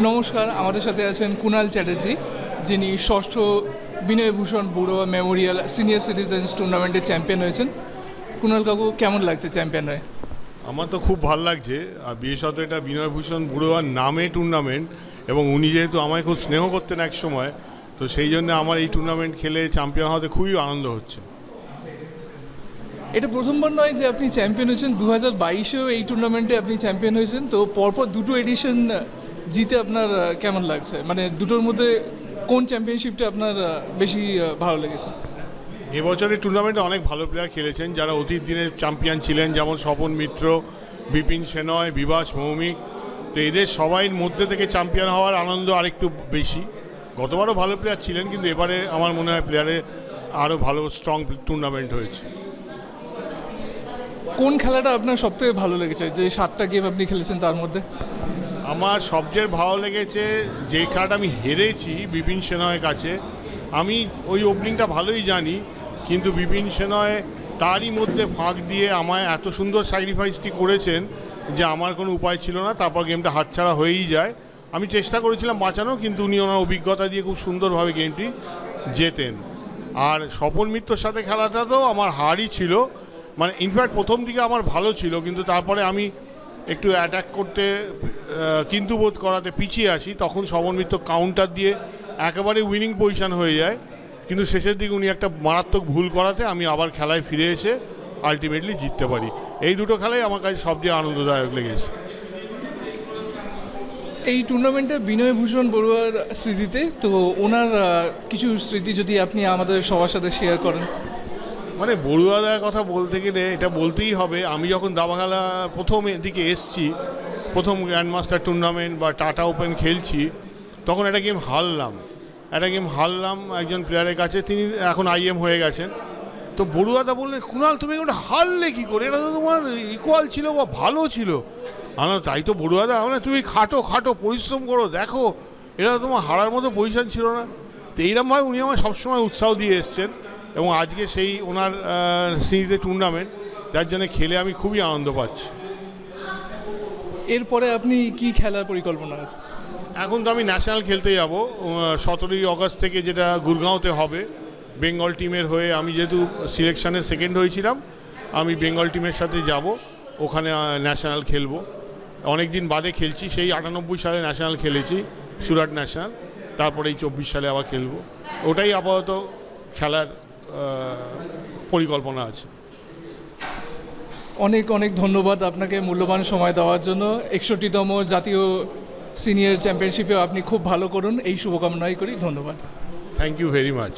নমস্কার, আমাদের সাথে আছেন কুণাল চ্যাটার্জি, যিনি ষষ্ঠ Binoybhushan Barua Memorial senior citizens টুর্নামেন্টের চ্যাম্পিয়ন হয়েছেন। কুণাল কাকু, কেমন লাগছে চ্যাম্পিয়ন হয়ে? আমার তো খুব ভালো লাগছে। আর বিশেষত এটা বিনয়ভূষণ বড়ুয়ার নামে টুর্নামেন্ট, এবং উনি যেহেতু আমায় খুব স্নেহ করতেন এক সময়, তো সেই জন্য আমার এই টুর্নামেন্ট খেলে চ্যাম্পিয়ন হতে খুবই আনন্দ হচ্ছে। এটা প্রথমবার নয় যে আপনি চ্যাম্পিয়ন হয়েছেন, 2022-এও এই টুর্নামেন্টে আপনি চ্যাম্পিয়ন হয়েছেন। তো পরপর দুটো এডিশন জিতে আপনার কেমন লাগছে? মানে দুটোর মধ্যে কোন চ্যাম্পিয়নশিপটা আপনার বেশি ভালো লেগেছে? এবছরের টুর্নামেন্টে অনেক ভালো প্লেয়ার খেলেছেন যারা অতীত দিনের চ্যাম্পিয়ন ছিলেন, যেমন স্বপন মিত্র, বিপিন সেনয়, বিভাস ভৌমিক। তো এদের সবাইয়ের মধ্যে থেকে চ্যাম্পিয়ন হওয়ার আনন্দ আরেকটু বেশি। গতবারও ভালো প্লেয়ার ছিলেন, কিন্তু এবারে আমার মনে হয় প্লেয়ারে আরও ভালো স্ট্রং টুর্নামেন্ট হয়েছে। কোন খেলাটা আপনার সবথেকে ভালো লেগেছে, যে 7টা গেম আপনি খেলেছেন তার মধ্যে? আমার সবচেয়ে ভালো লেগেছে যে খেলাটা আমি হেরেছি বিপিন সেনয়ের কাছে। আমি ওই ওপেনিংটা ভালোই জানি, কিন্তু বিপিন সেনয় তারই মধ্যে ফাঁক দিয়ে আমায় এত সুন্দর স্যাক্রিফাইসটি করেছেন যে আমার কোনো উপায় ছিল না। তারপর গেমটা হাতছাড়া হয়েই যায়। আমি চেষ্টা করেছিলাম বাঁচানো, কিন্তু উনি ওনার অভিজ্ঞতা দিয়ে খুব সুন্দরভাবে গেমটি জেতেন। আর স্বপন মিত্রর সাথে খেলাটাতেও আমার হারই ছিল। মানে ইনফ্যাক্ট প্রথম দিকে আমার ভালো ছিল, কিন্তু তারপরে আমি একটু অ্যাটাক করতে কিন্তু বোধ করাতে পিছিয়ে আসি, তখন স্বপন মিত্র কাউন্টার দিয়ে একেবারে উইনিং পজিশন হয়ে যায়। কিন্তু শেষের দিকে উনি একটা মারাত্মক ভুল করাতে আমি আবার খেলায় ফিরে এসে আলটিমেটলি জিততে পারি। এই দুটো খেলাই আমার কাছে সবচেয়ে আনন্দদায়ক লেগেছে। এই টুর্নামেন্টে বিনয়ভূষণ বড়ুয়ার স্মৃতিতে, তো ওনার কিছু স্মৃতি যদি আপনি আমাদের সবার সাথে শেয়ার করেন। মানে বড়ুয়াদার কথা বলতে গেলে এটা বলতেই হবে, আমি যখন দাবাখালা প্রথম এদিকে এসছি, প্রথম গ্র্যান্ডমাস্টার টুর্নামেন্ট বা টাটা ওপেন খেলছি, তখন একটা গেম হারলাম একজন প্লেয়ারের কাছে। তিনি এখন IM হয়ে গেছেন। তো বড়ুয়াদা বললেন, কুণাল তুমি ওটা হারলে কী করে? এটা তো তোমার ইকুয়াল ছিল বা ভালো ছিল। আমার তাই তো বড়ুয়াদা, মানে তুমি খাটো পরিশ্রম করো, দেখো এটা তোমার হারার মতো পজিশন ছিল না। তো এইরকমভাবে উনি আমার সবসময় উৎসাহ দিয়ে এসছেন, এবং আজকে সেই ওনার স্মৃতিতে টুর্নামেন্ট, যার জন্য খেলে আমি খুবই আনন্দ পাচ্ছি। এরপরে আপনি কি খেলার পরিকল্পনা আছে? এখন তো আমি ন্যাশনাল খেলতে যাব 17ই আগস্ট থেকে, যেটা গুরগাঁওতে হবে বেঙ্গল টিমের হয়ে। আমি যেহেতু সিলেকশানে সেকেন্ড হয়েছিলাম, আমি বেঙ্গল টিমের সাথে যাব, ওখানে ন্যাশনাল খেলবো। অনেক দিন বাদে খেলছি, সেই 98 সালে ন্যাশনাল খেলেছি, সুরাট ন্যাশনাল। তারপরে এই 24 সালে আবার খেলবো। ওটাই আপাতত খেলার পরিকল্পনা আছে। অনেক অনেক ধন্যবাদ আপনাকে মূল্যবান সময় দেওয়ার জন্য। 61তম জাতীয় সিনিয়র চ্যাম্পিয়নশিপেও আপনি খুব ভালো করুন, এই শুভকামনাই করি। ধন্যবাদ। Thank you very much.